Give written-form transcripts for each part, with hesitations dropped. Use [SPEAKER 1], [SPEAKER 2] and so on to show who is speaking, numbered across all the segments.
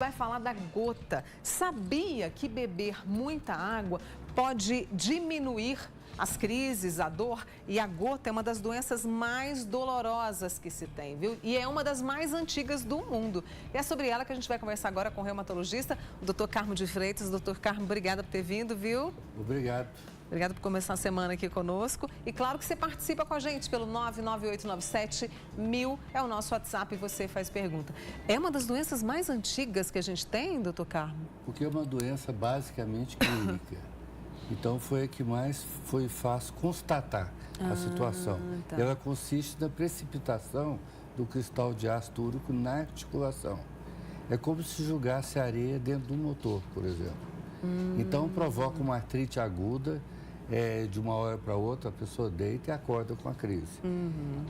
[SPEAKER 1] Vai falar da gota. Sabia que beber muita água pode diminuir as crises, a dor? E a gota é uma das doenças mais dolorosas que se tem, viu? E é uma das mais antigas do mundo. E é sobre ela que a gente vai conversar agora com o reumatologista, o Dr. Carmo de Freitas. Dr. Carmo, obrigada por ter vindo, viu?
[SPEAKER 2] Obrigado.
[SPEAKER 1] Obrigada por começar a semana aqui conosco. E claro que você participa com a gente pelo 99897-1000, é o nosso WhatsApp e você faz pergunta. É uma das doenças mais antigas que a gente tem, doutor Carmo?
[SPEAKER 2] Porque é uma doença basicamente clínica. Então foi a que mais foi fácil constatar a situação.
[SPEAKER 1] Tá.
[SPEAKER 2] Ela consiste na precipitação do cristal de ácido úrico na articulação. É como se jogasse areia dentro do motor, por exemplo. Então provoca uma artrite aguda. De uma hora para outra, a pessoa deita e acorda com a crise.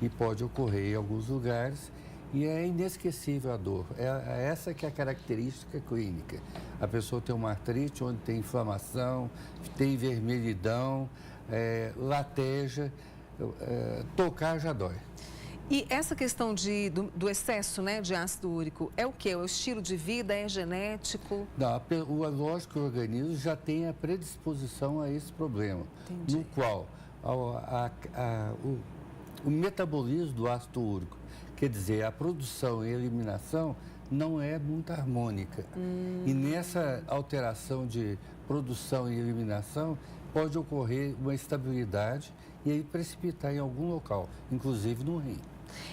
[SPEAKER 2] E pode ocorrer em alguns lugares e é inesquecível a dor. Essa que é a característica clínica. A pessoa tem uma artrite onde tem inflamação, tem vermelhidão, lateja, tocar já dói.
[SPEAKER 1] E essa questão do excesso, né, de ácido úrico, é o quê? É o estilo de vida? É genético?
[SPEAKER 2] Não, lógico que o organismo já tem a predisposição a esse problema.
[SPEAKER 1] Entendi.
[SPEAKER 2] No qual o metabolismo do ácido úrico, quer dizer, a produção e a eliminação, não é muito harmônica. E nessa alteração de produção e eliminação, pode ocorrer uma instabilidade e aí precipitar em algum local, inclusive no rim.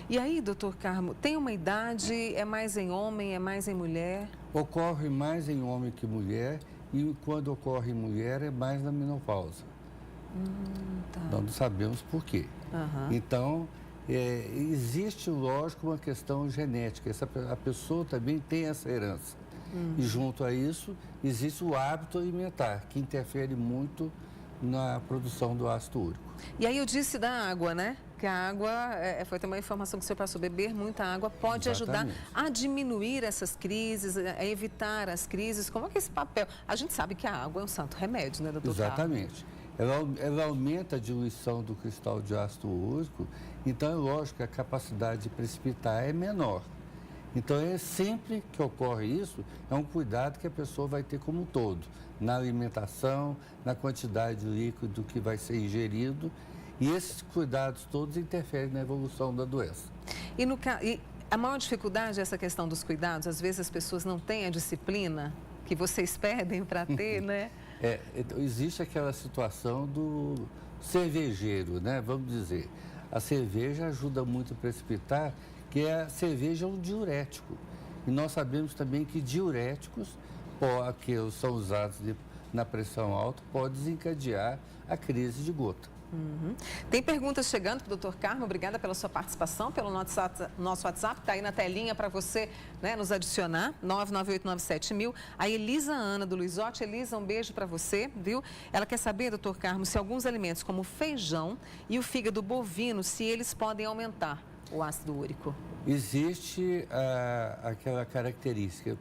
[SPEAKER 1] E aí, doutor Carmo, tem uma idade, é mais em homem, é mais em mulher?
[SPEAKER 2] Ocorre mais em homem que mulher e quando ocorre em mulher é mais na menopausa.
[SPEAKER 1] Tá.
[SPEAKER 2] Nós não sabemos por quê. Então, existe, lógico, uma questão genética. A pessoa também tem essa herança. E junto a isso, existe o hábito alimentar, que interfere muito na produção do ácido úrico.
[SPEAKER 1] E aí eu disse da água, né? Que a água, foi também uma informação que o senhor passou, beber muita água pode ajudar a diminuir essas crises, a evitar as crises. Como é que esse papel... A gente sabe que a água é um santo remédio, né, doutor?
[SPEAKER 2] Exatamente. Ela aumenta a diluição do cristal de ácido úrico, então é lógico que a capacidade de precipitar é menor. Então, sempre que ocorre isso, é um cuidado que a pessoa vai ter como um todo, na alimentação, na quantidade de líquido que vai ser ingerido, e esses cuidados todos interferem na evolução da doença.
[SPEAKER 1] E a maior dificuldade é essa questão dos cuidados? Às vezes as pessoas não têm a disciplina que vocês pedem para ter, né?
[SPEAKER 2] Então, existe aquela situação do cervejeiro, né? Vamos dizer, a cerveja ajuda muito a precipitar, que a cerveja é um diurético. E nós sabemos também que diuréticos, que são usados na pressão alta, podem desencadear a crise de gota.
[SPEAKER 1] Tem perguntas chegando para o doutor Carmo. Obrigada pela sua participação, pelo nosso WhatsApp, está aí na telinha para você, né, nos adicionar, 99897-1000. A Elisa Ana do Luizote. Elisa, um beijo para você, viu? Ela quer saber, doutor Carmo, se alguns alimentos como o feijão e o fígado bovino, se eles podem aumentar o ácido úrico.
[SPEAKER 2] Existe aquela característica,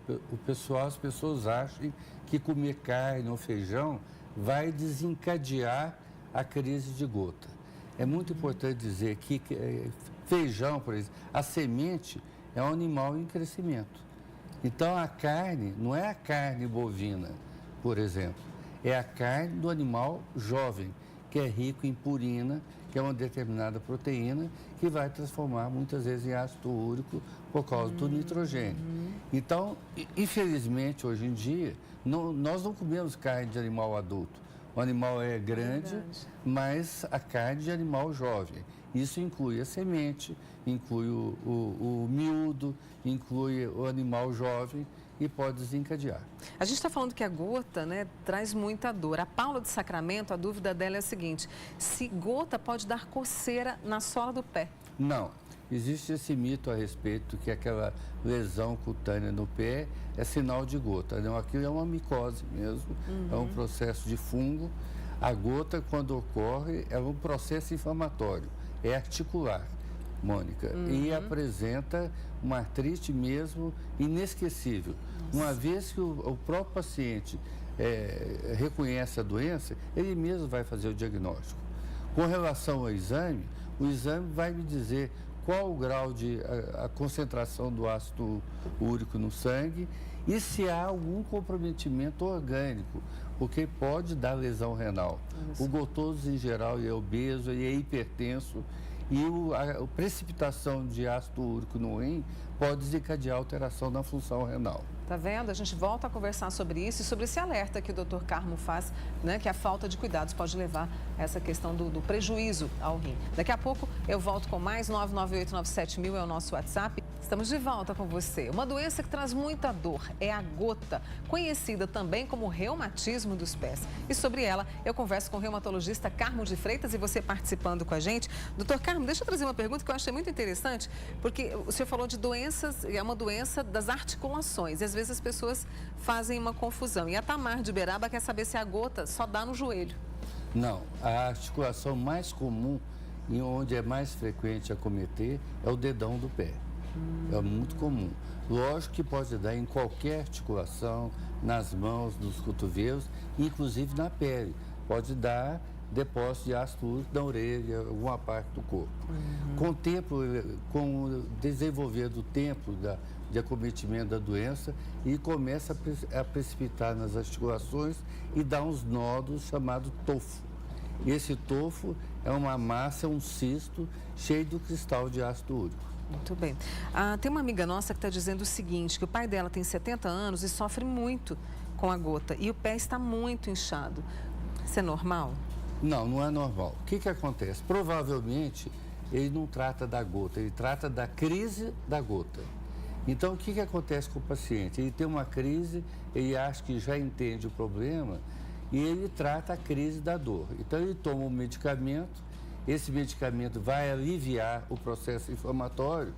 [SPEAKER 2] as pessoas acham que comer carne ou feijão vai desencadear a crise de gota. É muito importante dizer que feijão, por exemplo, a semente é um animal em crescimento. Então a carne não é a carne bovina, por exemplo, é a carne do animal jovem, que é rico em purina, que é uma determinada proteína, que vai transformar muitas vezes em ácido úrico por causa do nitrogênio. Então, infelizmente, hoje em dia, nós não comemos carne de animal adulto. O animal é grande, mas a carne de animal jovem. Isso inclui a semente, inclui o miúdo, inclui o animal jovem e pode desencadear.
[SPEAKER 1] A gente está falando que a gota, né, traz muita dor. A Paula de Sacramento, a dúvida dela é a seguinte: se gota pode dar coceira na sola do pé?
[SPEAKER 2] Não. Existe esse mito a respeito que aquela lesão cutânea no pé é sinal de gota. Não, aquilo é uma micose mesmo, é um processo de fungo. A gota, quando ocorre, é um processo inflamatório, é articular, Mônica, e apresenta uma artrite mesmo inesquecível. Uma vez que o próprio paciente reconhece a doença, ele mesmo vai fazer o diagnóstico. Com relação ao exame, o exame vai me dizer qual o grau de a concentração do ácido úrico no sangue e se há algum comprometimento orgânico, porque pode dar lesão renal. O gotoso em geral é obeso e é hipertenso, e a precipitação de ácido úrico no rim pode desencadear alteração na função renal.
[SPEAKER 1] Tá vendo? A gente volta a conversar sobre isso e sobre esse alerta que o Dr. Carmo faz, né? Que a falta de cuidados pode levar a essa questão do prejuízo ao rim. Daqui a pouco eu volto com mais. 998-97000 é o nosso WhatsApp. Estamos de volta com você. Uma doença que traz muita dor é a gota, conhecida também como reumatismo dos pés. E sobre ela eu converso com o reumatologista Carmo de Freitas e você participando com a gente. Dr. Carmo, deixa eu trazer uma pergunta que eu achei muito interessante, porque o senhor falou de doenças, é uma doença das articulações. E às vezes as pessoas fazem uma confusão. E a Tamar de Beraba quer saber se a gota só dá no joelho.
[SPEAKER 2] Não, a articulação mais comum e onde é mais frequente acometer é o dedão do pé. É muito comum. Lógico que pode dar em qualquer articulação, nas mãos, nos cotovelos, inclusive na pele. Pode dar depósito de ácido úrico na orelha, alguma parte do corpo. Com o tempo, com o desenvolver do tempo de acometimento da doença, e começa a precipitar nas articulações e dá uns nódulos chamados tofo. E esse tofo é uma massa, um cisto cheio do cristal de ácido úrico.
[SPEAKER 1] Muito bem. Tem uma amiga nossa que está dizendo o seguinte, que o pai dela tem 70 anos e sofre muito com a gota e o pé está muito inchado. Isso é normal?
[SPEAKER 2] Não, não é normal. O que acontece? Provavelmente ele não trata da gota, ele trata da crise da gota. Então, o que acontece com o paciente? Ele tem uma crise, ele acha que já entende o problema e ele trata a crise da dor. Então, ele toma um medicamento, esse medicamento vai aliviar o processo inflamatório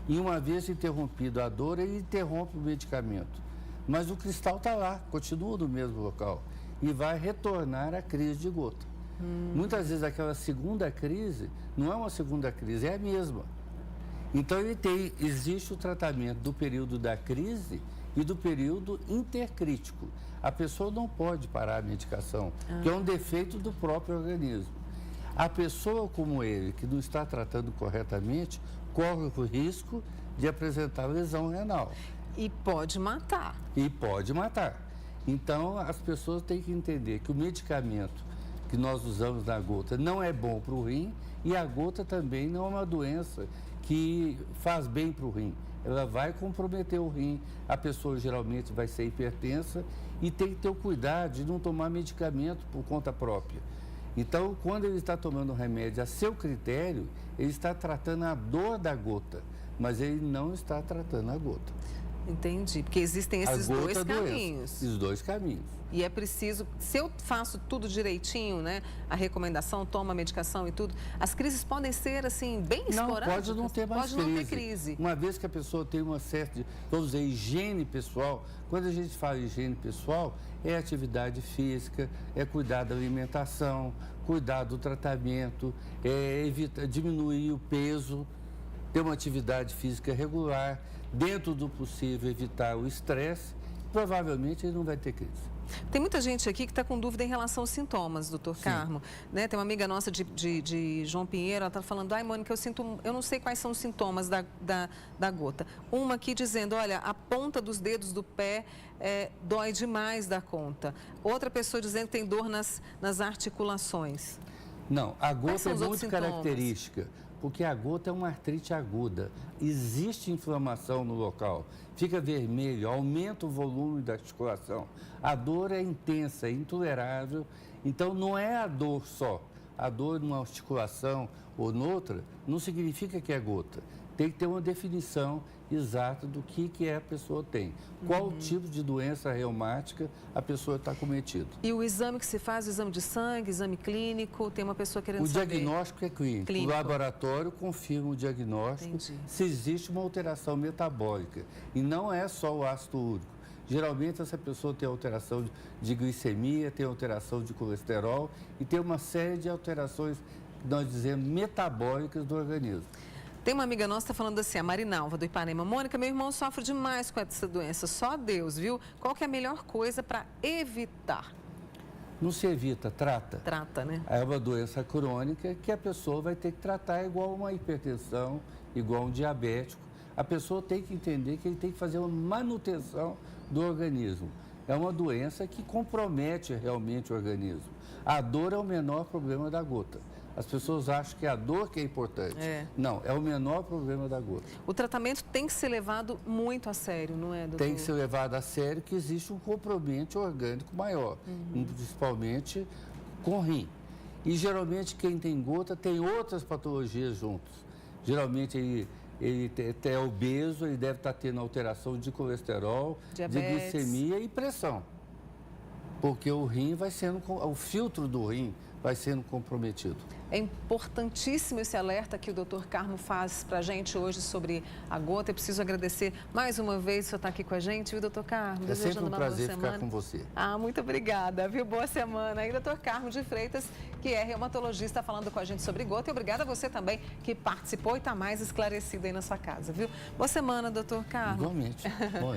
[SPEAKER 2] e, uma vez interrompido a dor, ele interrompe o medicamento. Mas o cristal está lá, continua no mesmo local e vai retornar à crise de gota. Muitas vezes aquela segunda crise não é uma segunda crise, é a mesma. Então existe o tratamento do período da crise e do período intercrítico. A pessoa não pode parar a medicação, que é um defeito do próprio organismo. A pessoa como ele, que não está tratando corretamente, corre o risco de apresentar lesão renal.
[SPEAKER 1] E pode matar.
[SPEAKER 2] E pode matar. Então, as pessoas têm que entender que o medicamento que nós usamos na gota não é bom para o rim e a gota também não é uma doença que faz bem para o rim. Ela vai comprometer o rim, a pessoa geralmente vai ser hipertensa e tem que ter o cuidado de não tomar medicamento por conta própria. Então, quando ele está tomando remédio a seu critério, ele está tratando a dor da gota, mas ele não está tratando a gota.
[SPEAKER 1] Entendi, porque existem esses dois caminhos.
[SPEAKER 2] Esses dois caminhos.
[SPEAKER 1] E é preciso, se eu faço tudo direitinho, né, a recomendação, toma a medicação e tudo, as crises podem ser, assim, bem esporádicas?
[SPEAKER 2] Não, pode não ter mais
[SPEAKER 1] crise. Pode não ter crise.
[SPEAKER 2] Uma vez que a pessoa tem uma certa, vamos dizer, higiene pessoal, quando a gente fala higiene pessoal, é atividade física, é cuidar da alimentação, cuidar do tratamento, diminuir o peso, ter uma atividade física regular, dentro do possível evitar o estresse, provavelmente ele não vai ter crise.
[SPEAKER 1] Tem muita gente aqui que está com dúvida em relação aos sintomas, doutor Carmo. Né? Tem uma amiga nossa de João Pinheiro, ela está falando, ai, Mônica, eu não sei quais são os sintomas da gota. Uma aqui dizendo, olha, a ponta dos dedos do pé dói demais da conta. Outra pessoa dizendo que tem dor nas articulações.
[SPEAKER 2] Não, a gota é muito característica, porque a gota é uma artrite aguda. Existe inflamação no local, fica vermelho, aumenta o volume da articulação. A dor é intensa, é intolerável, então não é a dor só. A dor numa articulação ou noutra não significa que é gota. Tem que ter uma definição exata do que a pessoa tem. Qual tipo de doença reumática a pessoa está cometida. E
[SPEAKER 1] o exame que se faz, o exame de sangue, exame clínico, tem uma pessoa querendo saber.
[SPEAKER 2] O diagnóstico é clínico. O laboratório confirma o diagnóstico. Se existe uma alteração metabólica. E não é só o ácido úrico. Geralmente essa pessoa tem alteração de glicemia, tem alteração de colesterol e tem uma série de alterações, nós dizemos, metabólicas do organismo.
[SPEAKER 1] Tem uma amiga nossa que está falando assim, a Marinalva, do Ipanema. Mônica, meu irmão sofre demais com essa doença, só Deus, viu? Qual que é a melhor coisa para evitar?
[SPEAKER 2] Não se evita, trata.
[SPEAKER 1] Trata, né?
[SPEAKER 2] É uma doença crônica que a pessoa vai ter que tratar igual uma hipertensão, igual um diabético. A pessoa tem que entender que ele tem que fazer uma manutenção do organismo. É uma doença que compromete realmente o organismo. A dor é o menor problema da gota. As pessoas acham que é a dor que é importante. Não, é o menor problema da gota.
[SPEAKER 1] O tratamento tem que ser levado muito a sério, não é, doutor?
[SPEAKER 2] Tem que ser levado a sério, que existe um comprometimento orgânico maior, principalmente com rim. E geralmente quem tem gota tem outras patologias juntos. Geralmente ele é obeso, ele deve estar tendo alteração de colesterol,
[SPEAKER 1] diabetes,
[SPEAKER 2] de glicemia e pressão. Porque o rim vai sendo, o filtro do rim vai sendo comprometido.
[SPEAKER 1] É importantíssimo esse alerta que o Dr. Carmo faz para a gente hoje sobre a gota. Eu preciso agradecer mais uma vez o senhor estar aqui com a gente, viu, Dr. Carmo?
[SPEAKER 2] É sempre um prazer ficar com você.
[SPEAKER 1] Muito obrigada, viu? Boa semana. E Dr. Carmo de Freitas, que é reumatologista, falando com a gente sobre gota. E obrigada a você também que participou e está mais esclarecido aí na sua casa, viu? Boa semana, Dr. Carmo.
[SPEAKER 2] Igualmente. Bom.